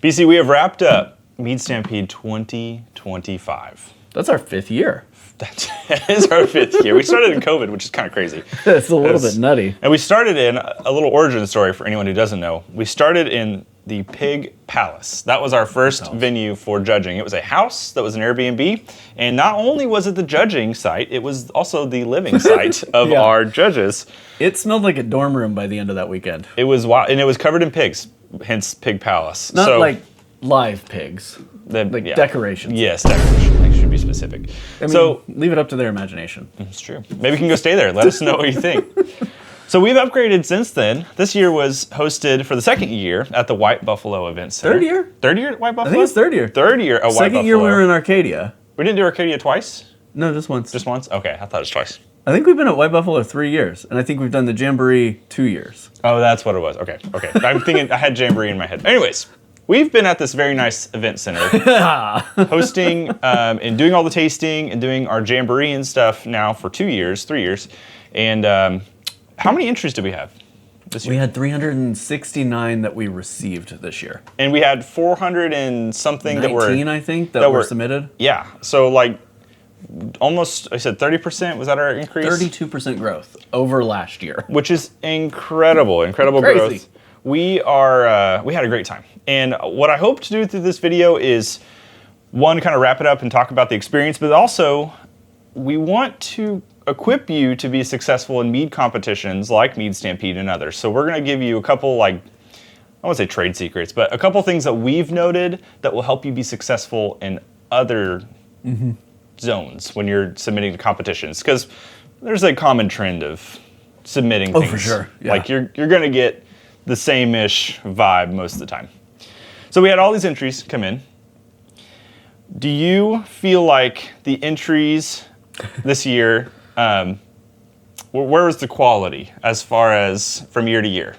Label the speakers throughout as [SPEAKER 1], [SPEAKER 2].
[SPEAKER 1] BC, we have wrapped up Mead Stampede 2025.
[SPEAKER 2] That's our 5th year.
[SPEAKER 1] That is our 5th year. We started in COVID, which is kind of crazy.
[SPEAKER 2] It's a little bit nutty.
[SPEAKER 1] And we started in a little origin story for anyone who doesn't know. We started in the Pig Palace. That was our first venue for judging. It was a house that was an Airbnb. And not only was it the judging site, it was also the living site of our judges.
[SPEAKER 2] It smelled like a dorm room by the end of that weekend.
[SPEAKER 1] It was wild, and it was covered in pigs, hence Pig Palace.
[SPEAKER 2] Not like live pigs, decorations.
[SPEAKER 1] Yes, decoration. I should be specific.
[SPEAKER 2] I mean, leave it up to their imagination.
[SPEAKER 1] It's true. Maybe you can go stay there. Let us know what you think. So we've upgraded since then. This year was hosted for the 2nd year at the White Buffalo Event Center.
[SPEAKER 2] 3rd year?
[SPEAKER 1] 3rd year at White Buffalo?
[SPEAKER 2] I think it's 3rd year.
[SPEAKER 1] 3rd year at White Buffalo.
[SPEAKER 2] 2nd year we were in Arcadia.
[SPEAKER 1] We didn't do Arcadia twice?
[SPEAKER 2] No, just once.
[SPEAKER 1] Just once? Okay, I thought it was twice.
[SPEAKER 2] I think we've been at White Buffalo 3 years, and I think we've done the Jamboree 2 years.
[SPEAKER 1] Oh, that's what it was. Okay. I'm thinking, I had Jamboree in my head. Anyways, we've been at this very nice event center, hosting and doing all the tasting and doing our Jamboree and stuff now for 3 years. And how many entries did we have this year?
[SPEAKER 2] We had 369 that we received this year.
[SPEAKER 1] And we had 400 and something
[SPEAKER 2] 19,
[SPEAKER 1] that were...
[SPEAKER 2] I think, that were submitted.
[SPEAKER 1] Yeah. So like almost, I said 30%, was that our increase?
[SPEAKER 2] 32% growth over last year.
[SPEAKER 1] Which is incredible growth. We had a great time. And what I hope to do through this video is, one, kind of wrap it up and talk about the experience, but also we want to equip you to be successful in mead competitions like Mead Stampede and others. So we're going to give you a couple, I won't say trade secrets, but a couple things that we've noted that will help you be successful in other zones when you're submitting to competitions. Because there's a common trend of submitting things.
[SPEAKER 2] Oh, for sure. Yeah.
[SPEAKER 1] Like you're going to get the same-ish vibe most of the time. So we had all these entries come in. Do you feel like the entries this year, where was the quality as far as from year to year?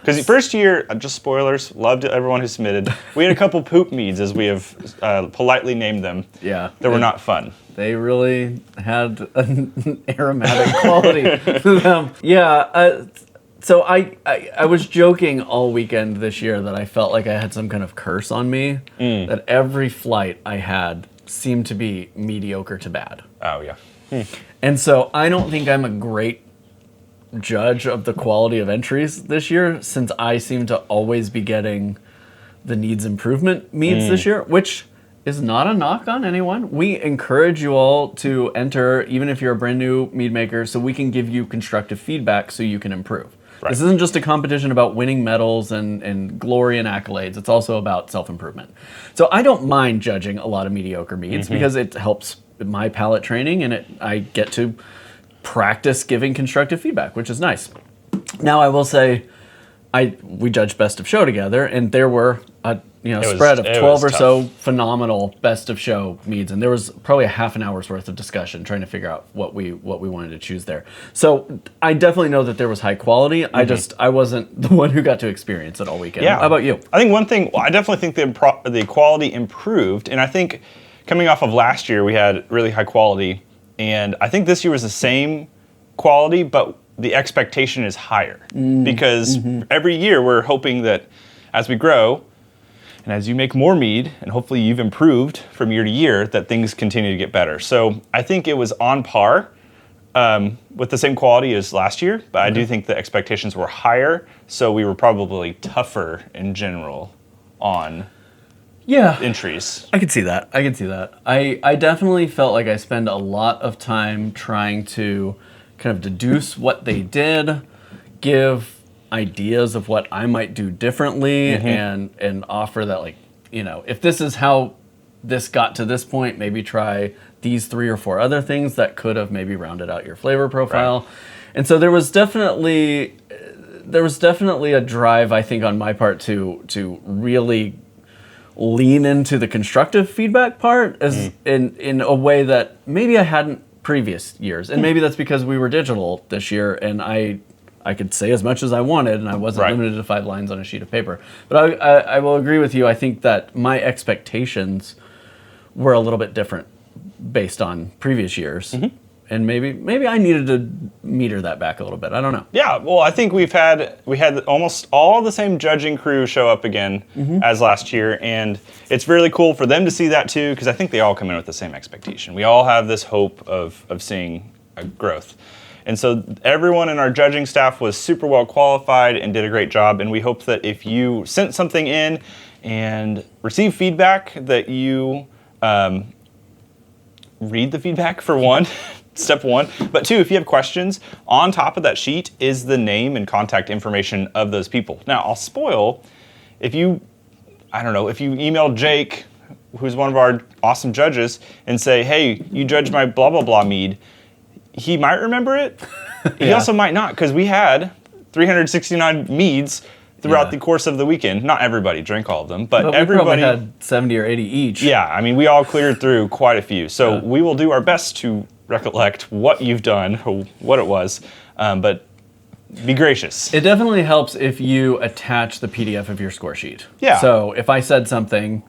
[SPEAKER 1] Because the first year, just spoilers, loved everyone who submitted. We had a couple poop meads, as we have politely named them, that were not fun.
[SPEAKER 2] They really had an aromatic quality to them. So I was joking all weekend this year that I felt like I had some kind of curse on me, that every flight I had seemed to be mediocre to bad.
[SPEAKER 1] Oh, yeah.
[SPEAKER 2] And so I don't think I'm a great judge of the quality of entries this year, since I seem to always be getting the needs improvement meads this year, which is not a knock on anyone. We encourage you all to enter, even if you're a brand new mead maker, so we can give you constructive feedback so you can improve. Right. This isn't just a competition about winning medals and glory and accolades. It's also about self-improvement. So I don't mind judging a lot of mediocre meads because it helps my palate training, and I get to practice giving constructive feedback, which is nice. Now I will say, we judged best of show together, and there were a spread of 12 or so phenomenal best of show meads, and there was probably a half an hour's worth of discussion trying to figure out what we wanted to choose there. So I definitely know that there was high quality. I wasn't the one who got to experience it all weekend. Yeah. How about you?
[SPEAKER 1] I think one thing, I definitely think the quality improved, and I think coming off of last year we had really high quality, and I think this year was the same quality, but the expectation is higher because every year we're hoping that as we grow and as you make more mead, and hopefully you've improved from year to year, that things continue to get better. So I think it was on par with the same quality as last year, but I do think the expectations were higher, so we were probably tougher in general on entries.
[SPEAKER 2] I can see that. I definitely felt like I spent a lot of time trying to kind of deduce what they did, give ideas of what I might do differently, and offer that, if this is how this got to this point, maybe try these 3 or 4 other things that could have maybe rounded out your flavor profile. Right. And so there was definitely a drive, I think, on my part to really lean into the constructive feedback part in a way that maybe I hadn't previous years. And maybe that's because we were digital this year, and I could say as much as I wanted, and I wasn't limited to 5 lines on a sheet of paper. But I will agree with you. I think that my expectations were a little bit different based on previous years. And maybe I needed to meter that back a little bit. I don't know.
[SPEAKER 1] Yeah, well, I think we had almost all the same judging crew show up again as last year, and it's really cool for them to see that too, because I think they all come in with the same expectation. We all have this hope of seeing a growth. And so everyone in our judging staff was super well qualified and did a great job, and we hope that if you sent something in and received feedback, that you read the feedback, for one, step one. But two, if you have questions, on top of that sheet is the name and contact information of those people. Now, I'll spoil, if you email Jake, who's one of our awesome judges, and say, hey, you judged my blah, blah, blah mead, he might remember it. He also might not, because we had 369 meads throughout the course of the weekend. Not everybody drank all of them, but everybody
[SPEAKER 2] had 70 or 80 each.
[SPEAKER 1] Yeah, I mean, we all cleared through quite a few. So we will do our best to recollect what you've done, or what it was, but be gracious.
[SPEAKER 2] It definitely helps if you attach the PDF of your score sheet.
[SPEAKER 1] Yeah.
[SPEAKER 2] So if I said something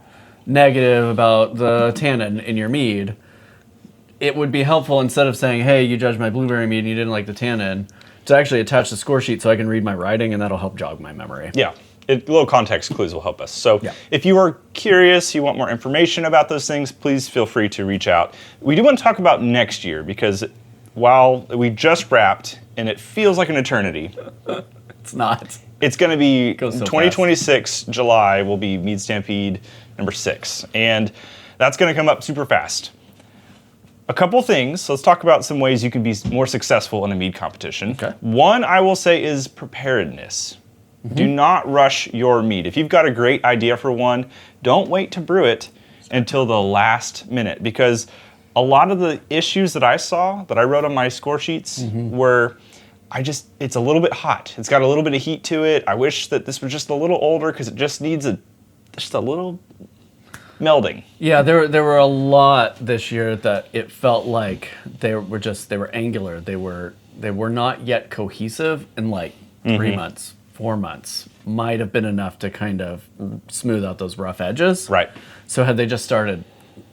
[SPEAKER 2] negative about the tannin in your mead, it would be helpful, instead of saying, hey, you judged my blueberry mead and you didn't like the tannin, to actually attach the score sheet so I can read my writing, and that'll help jog my memory.
[SPEAKER 1] Yeah, little context clues will help us. So if you are curious, you want more information about those things, please feel free to reach out. We do want to talk about next year, because while we just wrapped and it feels like an eternity,
[SPEAKER 2] it's not.
[SPEAKER 1] It's going to be
[SPEAKER 2] so
[SPEAKER 1] 2026 fast. July will be Mead Stampede number 6, and that's going to come up super fast. A couple things. Let's talk about some ways you can be more successful in a mead competition.
[SPEAKER 2] Okay.
[SPEAKER 1] One, I will say, is preparedness. Do not rush your mead. If you've got a great idea for one, don't wait to brew it until the last minute, because a lot of the issues that I saw, that I wrote on my score sheets, were, it's a little bit hot. It's got a little bit of heat to it. I wish that this was just a little older, because it just needs just a little melding. Yeah,
[SPEAKER 2] there were a lot this year that it felt like they were angular. They were not yet cohesive, and like 3 months, 4 months might have been enough to kind of smooth out those rough edges.
[SPEAKER 1] Right.
[SPEAKER 2] So had they just started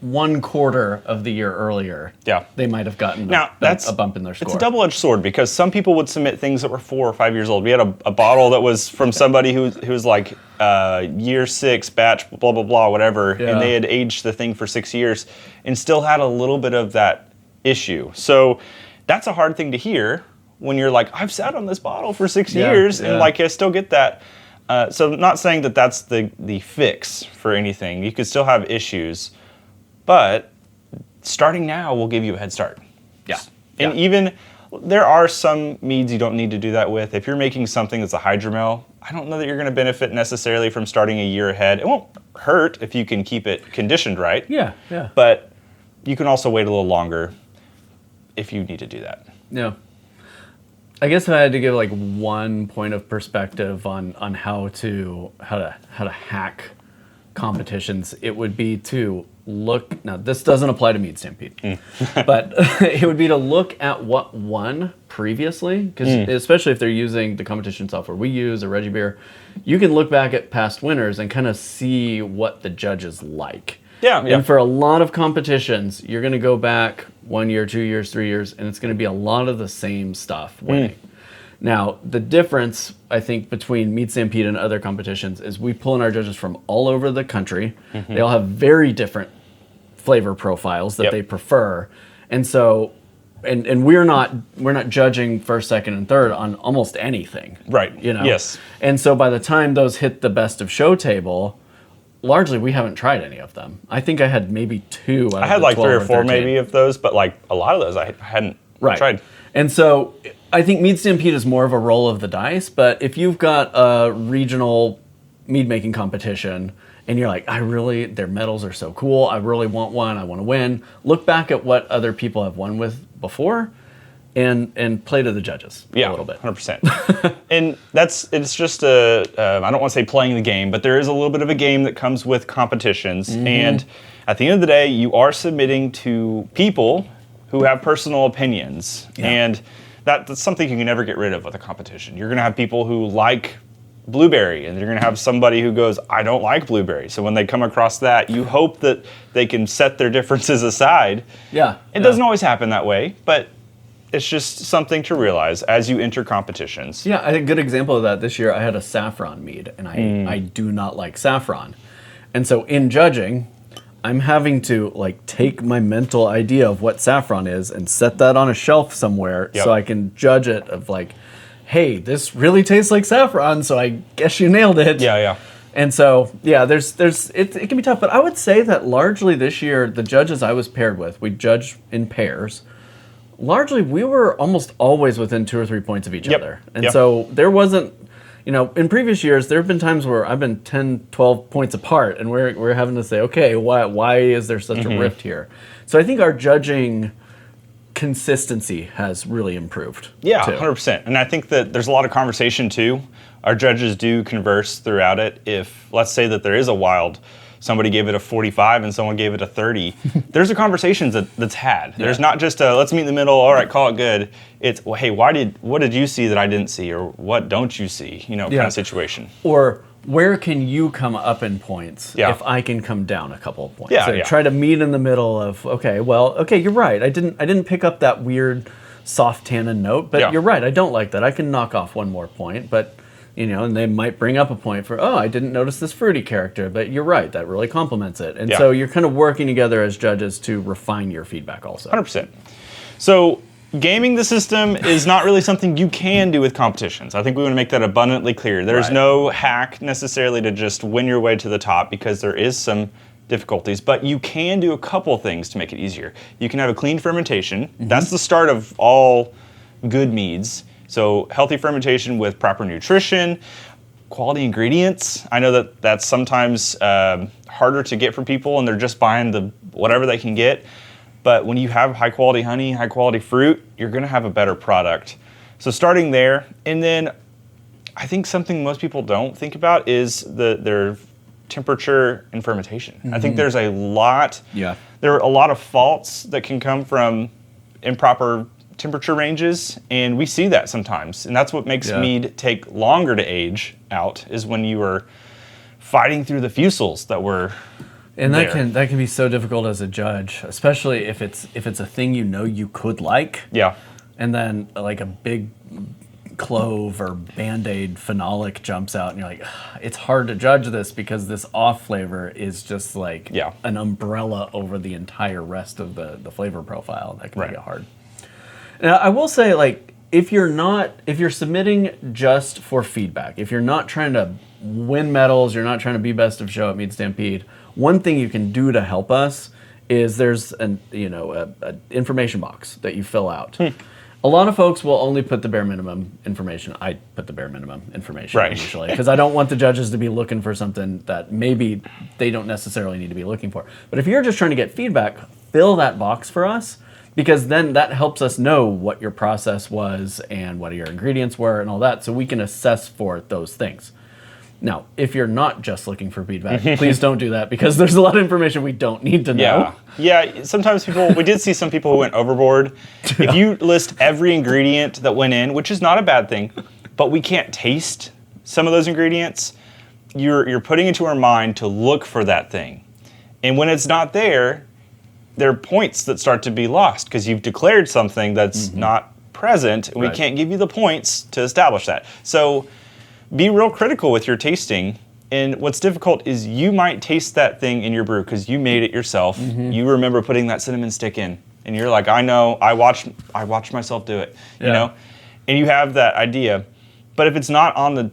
[SPEAKER 2] 1/4 of the year earlier, they might have gotten a bump in their score.
[SPEAKER 1] It's a double-edged sword, because some people would submit things that were 4 or 5 years old. We had a bottle that was from somebody who was like year 6 batch, blah, blah, blah, whatever, and they had aged the thing for 6 years and still had a little bit of that issue. So that's a hard thing to hear when you're like, I've sat on this bottle for 6 years and like I still get that. So I'm not saying that that's the fix for anything. You could still have issues, but starting now will give you a head start.
[SPEAKER 2] Yeah.
[SPEAKER 1] And even there are some meads you don't need to do that with. If you're making something that's a hydromel, I don't know that you're going to benefit necessarily from starting a year ahead. It won't hurt if you can keep it conditioned right.
[SPEAKER 2] Yeah.
[SPEAKER 1] But you can also wait a little longer if you need to do that.
[SPEAKER 2] Yeah. I guess if I had to give like one point of perspective on how to hack competitions, it would be to look. Now, this doesn't apply to Mead Stampede, but it would be to look at what won previously, because especially if they're using the competition software we use, or Reggie Beer, you can look back at past winners and kind of see what the judges like.
[SPEAKER 1] Yeah.
[SPEAKER 2] And for a lot of competitions, you're going to go back 1 year, 2 years, 3 years, and it's going to be a lot of the same stuff winning. Now, the difference, I think, between Mead Stampede and other competitions is we pull in our judges from all over the country. They all have very different flavor profiles that they prefer. And so, and we're not judging first, second, and third on almost anything.
[SPEAKER 1] Right.
[SPEAKER 2] You know?
[SPEAKER 1] Yes.
[SPEAKER 2] And so by the time those hit the best of show table, largely we haven't tried any of them. I think I had maybe 2 out of
[SPEAKER 1] I had
[SPEAKER 2] the
[SPEAKER 1] like
[SPEAKER 2] 12
[SPEAKER 1] 3 or
[SPEAKER 2] or
[SPEAKER 1] 4
[SPEAKER 2] 13.
[SPEAKER 1] maybe of those, but like a lot of those I hadn't tried.
[SPEAKER 2] And so I think Mead Stampede is more of a roll of the dice, but if you've got a regional mead making competition and you're like, their medals are so cool, I really want one, I want to win, look back at what other people have won with before and play to the judges a little bit.
[SPEAKER 1] 100%. And it's just I don't want to say playing the game, but there is a little bit of a game that comes with competitions. And at the end of the day, you are submitting to people who have personal opinions. And that's something you can never get rid of with a competition. You're going to have people who like blueberry, and you're going to have somebody who goes, I don't like blueberry. So when they come across that, you hope that they can set their differences aside.
[SPEAKER 2] Yeah.
[SPEAKER 1] It doesn't always happen that way, but it's just something to realize as you enter competitions.
[SPEAKER 2] Yeah, I think a good example of that this year, I had a saffron mead, and I do not like saffron. And so in judging, I'm having to like take my mental idea of what saffron is and set that on a shelf somewhere so I can judge it of like, hey, this really tastes like saffron, so I guess you nailed it.
[SPEAKER 1] Yeah.
[SPEAKER 2] And so, yeah, it can be tough, but I would say that largely this year, the judges I was paired with, we judge in pairs. Largely, we were almost always within 2 or 3 points of each other. And so there wasn't, in previous years, there have been times where I've been 10, 12 points apart, and we're having to say, okay, why is there such a rift here? So I think our judging consistency has really improved.
[SPEAKER 1] Yeah,
[SPEAKER 2] too.
[SPEAKER 1] 100%. And I think that there's a lot of conversation too. Our judges do converse throughout it. If, let's say that there is a wild, somebody gave it a 45 and someone gave it a 30, there's a conversation that's had. Yeah. There's not just a, let's meet in the middle, all right, call it good. It's, well, hey, what did you see that I didn't see? Or what don't you see? Kind of situation.
[SPEAKER 2] Or where can you come up in points if I can come down a couple of points? So try to meet in the middle of, okay, you're right. I didn't pick up that weird soft tannin note, but you're right. I don't like that. I can knock off one more point, but and they might bring up a point for, I didn't notice this fruity character, but you're right, that really complements it. And so you're kind of working together as judges to refine your feedback also.
[SPEAKER 1] 100%. So gaming the system is not really something you can do with competitions. I think we want to make that abundantly clear. There's no hack necessarily to just win your way to the top, because there is some difficulties, but you can do a couple things to make it easier. You can have a clean fermentation. That's the start of all good meads. So healthy fermentation with proper nutrition, quality ingredients. I know that that's sometimes harder to get for people, and they're just buying the whatever they can get. But when you have high quality honey, high quality fruit, you're going to have a better product. So starting there, and then I think something most people don't think about is their temperature and fermentation. I think there's a lot. Yeah. There are a lot of faults that can come from improper temperature ranges, and we see that sometimes, and that's what makes mead take longer to age out, is when you are fighting through the fusels that were there.
[SPEAKER 2] that can be so difficult as a judge, especially if it's a thing you could like, and then like a big clove or Band-Aid phenolic jumps out, and you're like, it's hard to judge this because this off flavor is just like an umbrella over the entire rest of the flavor profile. That can make it hard. Now, I will say, like, if you're submitting just for feedback, if you're not trying to win medals, you're not trying to be best of show at Mead Stampede, one thing you can do to help us is there's an information box that you fill out. A lot of folks will only put the bare minimum information. I put the bare minimum information usually, because I don't want the judges to be looking for something that maybe they don't necessarily need to be looking for. But if you're just trying to get feedback, fill that box for us, because then that helps us know what your process was and what your ingredients were and all that, so we can assess for those things. Now, if you're not just looking for feedback, please don't do that, because there's a lot of information we don't need to know.
[SPEAKER 1] Yeah, sometimes we did see some people who went overboard. If you list every ingredient that went in, which is not a bad thing, but we can't taste some of those ingredients, you're putting into our mind to look for that thing. And when it's not there are points that start to be lost, because you've declared something that's not present, and we can't give you the points to establish that. So be real critical with your tasting. And what's difficult is you might taste that thing in your brew because you made it yourself. You remember putting that cinnamon stick in, and you're like, I know, I watched myself do it, and you have that idea. But if it's not on the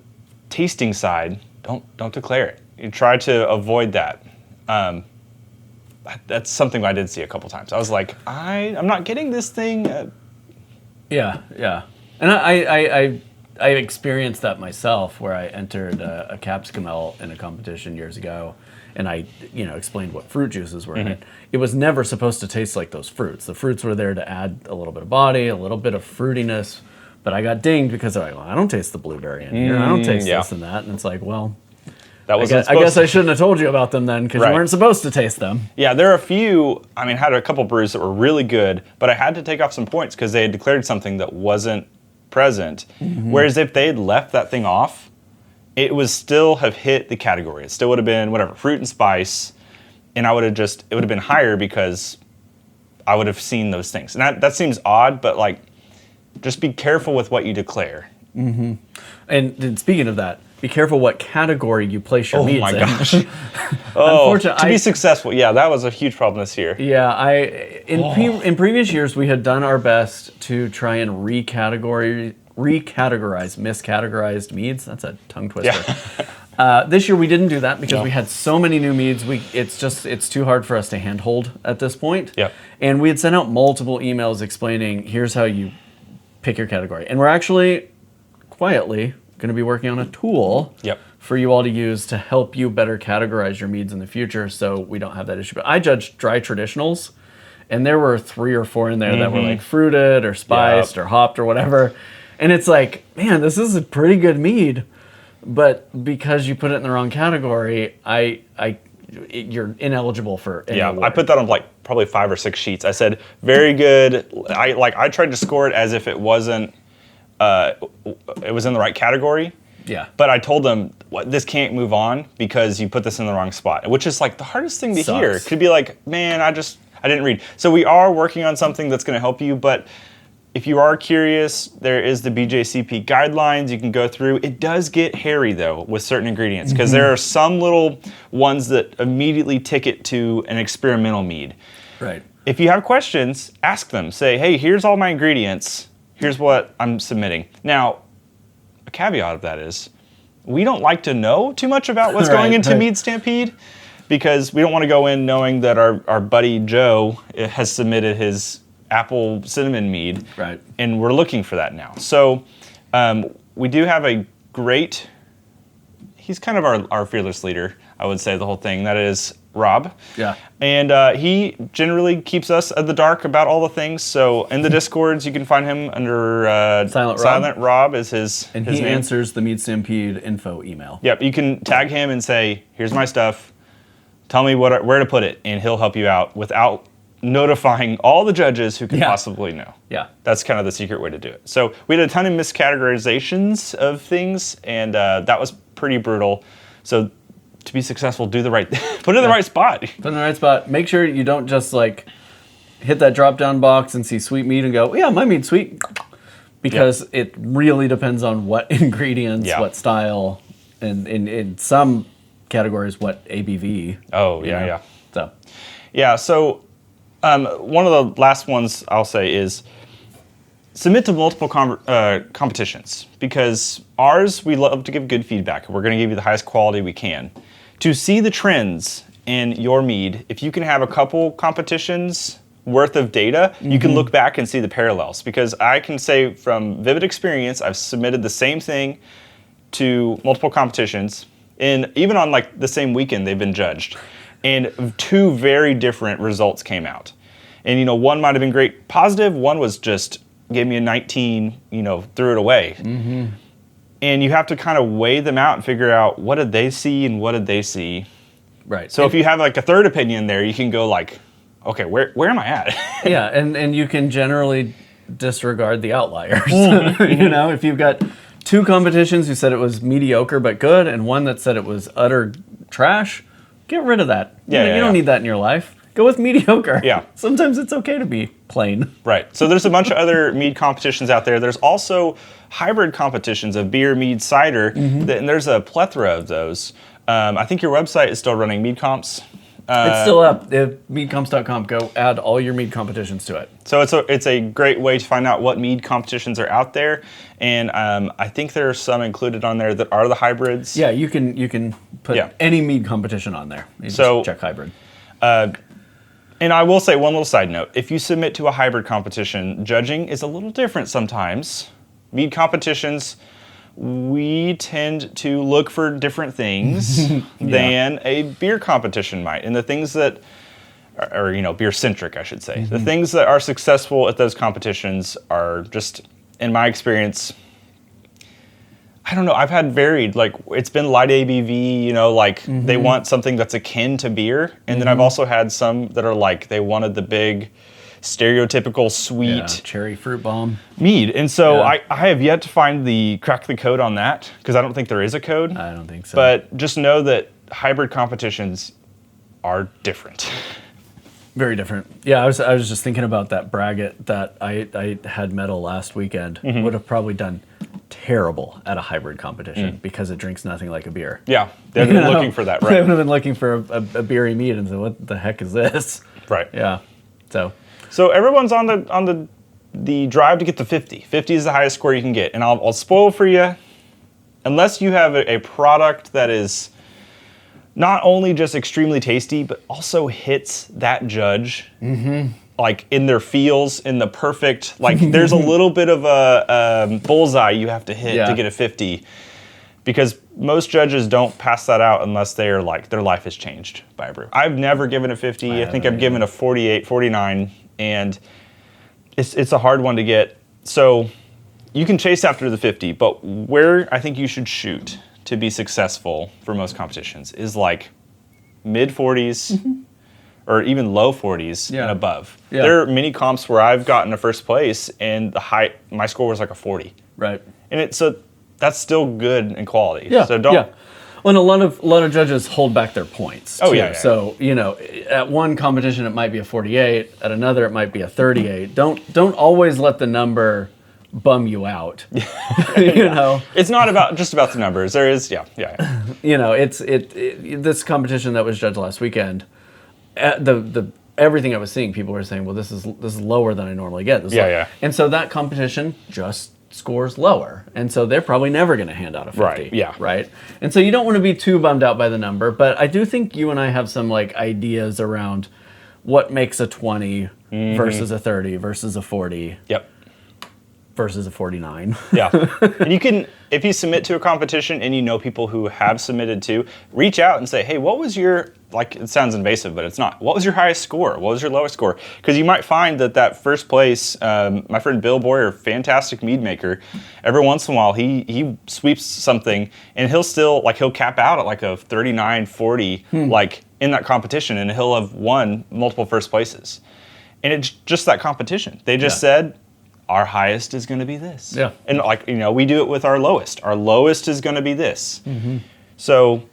[SPEAKER 1] tasting side, don't declare it. You try to avoid that. That's something I did see a couple times. I was like, I'm not getting this thing.
[SPEAKER 2] And I experienced that myself, where I entered a capsicum ale in a competition years ago, and I explained what fruit juices were in it. It was never supposed to taste like those fruits. The fruits were there to add a little bit of body, a little bit of fruitiness, but I got dinged because they're like, well, I don't taste the blueberry in here. I don't taste this and that. And it's like, well, I guess I shouldn't have told you about them then, because you weren't supposed to taste them. Yeah,
[SPEAKER 1] there are a few, I had a couple brews that were really good, but I had to take off some points because they had declared something that wasn't present. Whereas if they had left that thing off, it would still have hit the category. It still would have been whatever, fruit and spice, and it would have been higher because I would have seen those things. And that seems odd, but like, just be careful with what you declare.
[SPEAKER 2] Mm-hmm. And speaking of that, be careful what category you place your meads in.
[SPEAKER 1] Oh my gosh. Unfortunately, to be successful, that was a huge problem this year.
[SPEAKER 2] Yeah, in previous years, we had done our best to try and recategorize miscategorized meads. That's a tongue twister. Yeah. This year we didn't do that because we had so many new meads. It's too hard for us to handhold at this point.
[SPEAKER 1] Yep.
[SPEAKER 2] And we had sent out multiple emails explaining, here's how you pick your category. And we're actually quietly going to be working on a tool for you all to use to help you better categorize your meads in the future, so we don't have that issue. But I judged dry traditionals, and there were 3 or 4 in there that were like fruited or spiced or hopped or whatever. And it's like, man, this is a pretty good mead, but because you put it in the wrong category, you're ineligible for any award.
[SPEAKER 1] I put that on like probably 5 or 6 sheets. I said very good. I tried to score it as if it wasn't. It was in the right category.
[SPEAKER 2] Yeah.
[SPEAKER 1] But I told them, this can't move on because you put this in the wrong spot, which is like the hardest thing to hear. It could be like, man, I didn't read. So we are working on something that's going to help you, but if you are curious, there is the BJCP guidelines you can go through. It does get hairy though with certain ingredients because there are some little ones that immediately tick it to an experimental mead.
[SPEAKER 2] Right.
[SPEAKER 1] If you have questions, ask them. Say, hey, here's all my ingredients. Here's what I'm submitting. Now, a caveat of that is, we don't like to know too much about what's going into Mead Stampede because we don't want to go in knowing that our buddy Joe has submitted his apple cinnamon mead.
[SPEAKER 2] Right.
[SPEAKER 1] And we're looking for that now. So we do have a great, he's kind of our fearless leader, I would say, the whole thing. That is Rob.
[SPEAKER 2] Yeah.
[SPEAKER 1] And he generally keeps us in the dark about all the things. So in the Discords, you can find him under Silent Rob is his
[SPEAKER 2] And
[SPEAKER 1] his
[SPEAKER 2] he
[SPEAKER 1] name.
[SPEAKER 2] answers the Mead Stampede info email.
[SPEAKER 1] Yep, you can tag him and say, here's my stuff. Tell me where to put it, and he'll help you out without notifying all the judges who can possibly know.
[SPEAKER 2] Yeah.
[SPEAKER 1] That's kind of the secret way to do it. So we had a ton of miscategorizations of things, and that was pretty brutal. So to be successful, do the right thing. Put it in the right spot.
[SPEAKER 2] Put it in the right spot. Make sure you don't just like hit that drop-down box and see sweet mead and go, yeah, my mead's sweet. Because it really depends on what ingredients, what style, and in some categories, what ABV.
[SPEAKER 1] Oh, yeah.
[SPEAKER 2] So.
[SPEAKER 1] Yeah, so one of the last ones I'll say is submit to multiple competitions, because ours, we love to give good feedback. We're going to give you the highest quality we can. To see the trends in your mead, if you can have a couple competitions worth of data, you can look back and see the parallels. Because I can say from vivid experience, I've submitted the same thing to multiple competitions, and even on like the same weekend, they've been judged. And 2 very different results came out. And, one might have been great positive. One was just gave me a 19, threw it away. And you have to kind of weigh them out and figure out what did they see and what did they see.
[SPEAKER 2] Right.
[SPEAKER 1] So if you have like a third opinion there, you can go like, okay, where am I at?
[SPEAKER 2] Yeah, and you can generally disregard the outliers. If you've got 2 competitions who said it was mediocre but good, and one that said it was utter trash, get rid of that. You don't need that in your life. Go with mediocre. Yeah. Sometimes it's okay to be plain.
[SPEAKER 1] Right. So there's a bunch of other mead competitions out there. There's also hybrid competitions of beer, mead, cider, and there's a plethora of those. I think your website is still running mead comps.
[SPEAKER 2] It's still up. Meadcomps.com. Go add all your mead competitions to it.
[SPEAKER 1] So it's a great way to find out what mead competitions are out there, and I think there are some included on there that are the hybrids.
[SPEAKER 2] Yeah, you can put any mead competition on there. You
[SPEAKER 1] so
[SPEAKER 2] just check hybrid.
[SPEAKER 1] And I will say one little side note: if you submit to a hybrid competition, judging is a little different sometimes. Mead competitions, we tend to look for different things than a beer competition might. And the things that are beer-centric, I should say. The things that are successful at those competitions are just, in my experience, I don't know, I've had varied, like, it's been light ABV, they want something that's akin to beer. And then I've also had some that are like, they wanted the big stereotypical sweet
[SPEAKER 2] Yeah, cherry fruit bomb.
[SPEAKER 1] mead. And so
[SPEAKER 2] Yeah.
[SPEAKER 1] I have yet to find crack the code on that because I don't think there is a code.
[SPEAKER 2] I don't think so.
[SPEAKER 1] But just know that hybrid competitions are different.
[SPEAKER 2] Very different. Yeah, I was just thinking about that braggot that I had medal last weekend.
[SPEAKER 1] Mm-hmm.
[SPEAKER 2] Would have probably done terrible at a hybrid competition because it drinks nothing like a beer.
[SPEAKER 1] Yeah, they've been looking for that,
[SPEAKER 2] They
[SPEAKER 1] right?
[SPEAKER 2] would have been looking for a beery mead and said, "What the heck is this?"
[SPEAKER 1] Right.
[SPEAKER 2] Yeah.
[SPEAKER 1] So everyone's on the drive to get to 50. 50 is the highest score you can get, and I'll spoil for you. Unless you have a product that is not only just extremely tasty, but also hits that judge, like in their feels, in the perfect, like there's a little bit of a bullseye you have to hit to get a 50, because most judges don't pass that out unless they are like, their life has changed by a brew. I've never given a 50. I think I've given a 48, 49, and it's a hard one to get. So you can chase after the 50, but where I think you should shoot to be successful for most competitions is like mid 40s or even low 40s and above.
[SPEAKER 2] Yeah.
[SPEAKER 1] There are many comps where I've gotten a first place and my score was like a 40.
[SPEAKER 2] Right.
[SPEAKER 1] And so that's still good in quality.
[SPEAKER 2] Yeah.
[SPEAKER 1] So don't.
[SPEAKER 2] Yeah. Well, and a lot of judges hold back their points. Too.
[SPEAKER 1] Oh, yeah.
[SPEAKER 2] So at one competition it might be a 48, at another it might be a 38. Don't always let the number bum you out.
[SPEAKER 1] It's not just about the numbers. There is,
[SPEAKER 2] This competition that was judged last weekend, the everything I was seeing, people were saying, well, this is lower than I normally get.
[SPEAKER 1] Yeah.
[SPEAKER 2] And so that competition just scores lower, and so they're probably never going to hand out a 50.
[SPEAKER 1] Right, yeah.
[SPEAKER 2] Right. And so you don't want to be too bummed out by the number, but I do think you and I have some like ideas around what makes a 20 versus a 30 versus a 40.
[SPEAKER 1] Yep.
[SPEAKER 2] Versus a 49.
[SPEAKER 1] Yeah. And you can, if you submit to a competition and you know people who have submitted to, reach out and say, hey, what was your, like, it sounds invasive, but it's not. What was your highest score? What was your lowest score? Because you might find that first place, my friend Bill Boyer, fantastic mead maker, every once in a while he sweeps something and he'll cap out at like a 39, 40, like in that competition, and he'll have won multiple first places. And it's just that competition. They just said, our highest is going to be this.
[SPEAKER 2] Yeah.
[SPEAKER 1] And like, we do it with our lowest. Our lowest is going to be this. So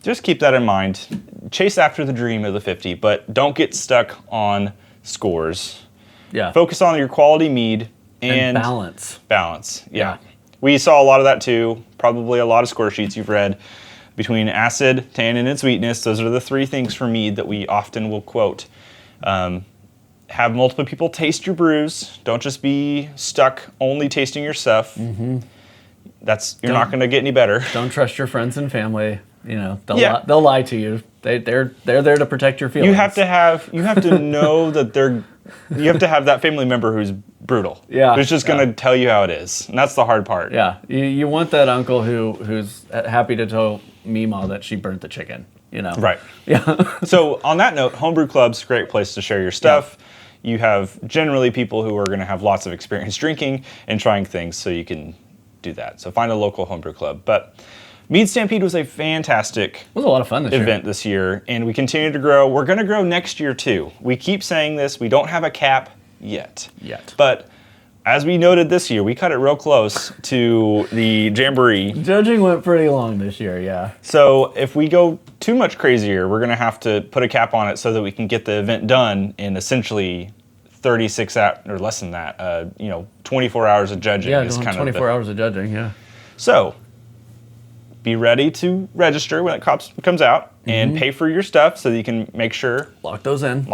[SPEAKER 1] just keep that in mind. Chase after the dream of the 50, but don't get stuck on scores.
[SPEAKER 2] Yeah.
[SPEAKER 1] Focus on your quality mead and
[SPEAKER 2] balance.
[SPEAKER 1] Balance.
[SPEAKER 2] Yeah.
[SPEAKER 1] We saw a lot of that too. Probably a lot of score sheets you've read between acid, tannin, and sweetness. Those are the three things for mead that we often will quote. Have multiple people taste your brews. Don't just be stuck only tasting your stuff. You're not going to get any better.
[SPEAKER 2] Don't trust your friends and family. They'll lie to you. They're there to protect your feelings.
[SPEAKER 1] You have to know that you have to have that family member who's brutal.
[SPEAKER 2] Yeah.
[SPEAKER 1] Who's just going to tell you how it is. And that's the hard part.
[SPEAKER 2] Yeah. You want that uncle who's happy to tell Meemaw that she burnt the chicken.
[SPEAKER 1] Right.
[SPEAKER 2] Yeah.
[SPEAKER 1] So on that note, homebrew club's a great place to share your stuff. Yeah. You have generally people who are going to have lots of experience drinking and trying things, so you can do that. So find a local homebrew club. But Mead Stampede was a fantastic
[SPEAKER 2] it was a lot of fun
[SPEAKER 1] this year, and we continue to grow. We're going to grow next year too. We keep saying this. We don't have a cap yet. But as we noted this year, we cut it real close to the Jamboree.
[SPEAKER 2] Judging went pretty long this year, yeah.
[SPEAKER 1] So if we go too much crazier, we're going to have to put a cap on it so that we can get the event done in essentially 36 hours, or less than that, 24 hours of judging.
[SPEAKER 2] Yeah,
[SPEAKER 1] is kind
[SPEAKER 2] 24 hours of judging, yeah.
[SPEAKER 1] So be ready to register when it comes out and pay for your stuff so that you can make sure.
[SPEAKER 2] Lock those in.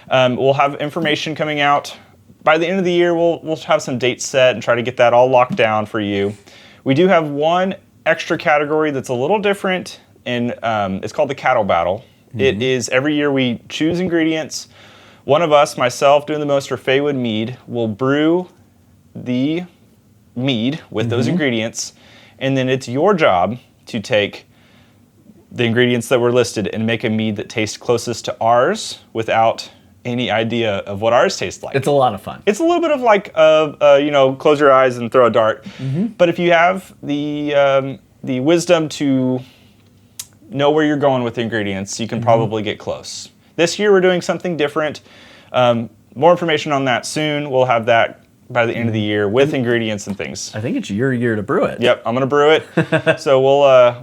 [SPEAKER 1] We'll have information coming out. By the end of the year, we'll have some dates set and try to get that all locked down for you. We do have one extra category that's a little different, and it's called the Cattle Battle. It is every year we choose ingredients. One of us, myself doing the most, or Faywood Mead, will brew the mead with those ingredients, and then it's your job to take the ingredients that were listed and make a mead that tastes closest to ours without any idea of what ours tastes like.
[SPEAKER 2] It's a lot of fun.
[SPEAKER 1] It's a little bit of like, close your eyes and throw a dart. But if you have the wisdom to know where you're going with the ingredients, you can probably get close. This year we're doing something different. more information on that soon. We'll have that by the end of the year with ingredients and things.
[SPEAKER 2] I think it's your year to brew it.
[SPEAKER 1] Yep, I'm gonna brew it. So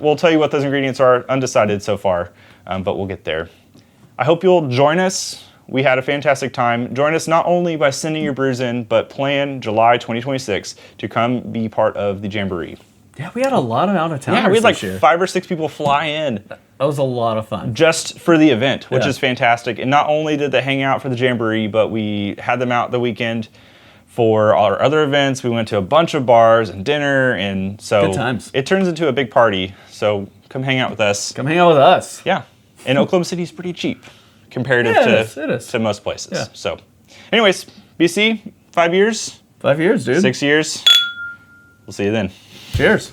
[SPEAKER 1] we'll tell you what those ingredients are. Undecided so far, but we'll get there. I hope you'll join us. We had a fantastic time. Join us not only by sending your brews in, but plan July 2026 to come be part of the Jamboree.
[SPEAKER 2] Yeah, we had a lot of out-of-towners
[SPEAKER 1] Yeah, we had like
[SPEAKER 2] this year.
[SPEAKER 1] 5 or 6 people fly in
[SPEAKER 2] That was a lot of fun.
[SPEAKER 1] just for the event, which
[SPEAKER 2] Yeah.
[SPEAKER 1] is fantastic. And not only did they hang out for the Jamboree, but we had them out the weekend for our other events. We went to a bunch of bars and dinner, and so
[SPEAKER 2] Good times.
[SPEAKER 1] it turns into a big party. So come hang out with us.
[SPEAKER 2] Come hang out with us.
[SPEAKER 1] Yeah, and Oklahoma City is pretty cheap comparative
[SPEAKER 2] Yeah, it
[SPEAKER 1] to
[SPEAKER 2] is.
[SPEAKER 1] to most places.
[SPEAKER 2] Yeah.
[SPEAKER 1] So, anyways, BC, 5 years,
[SPEAKER 2] 5 years, dude.
[SPEAKER 1] 6 years. We'll see you then.
[SPEAKER 2] Cheers.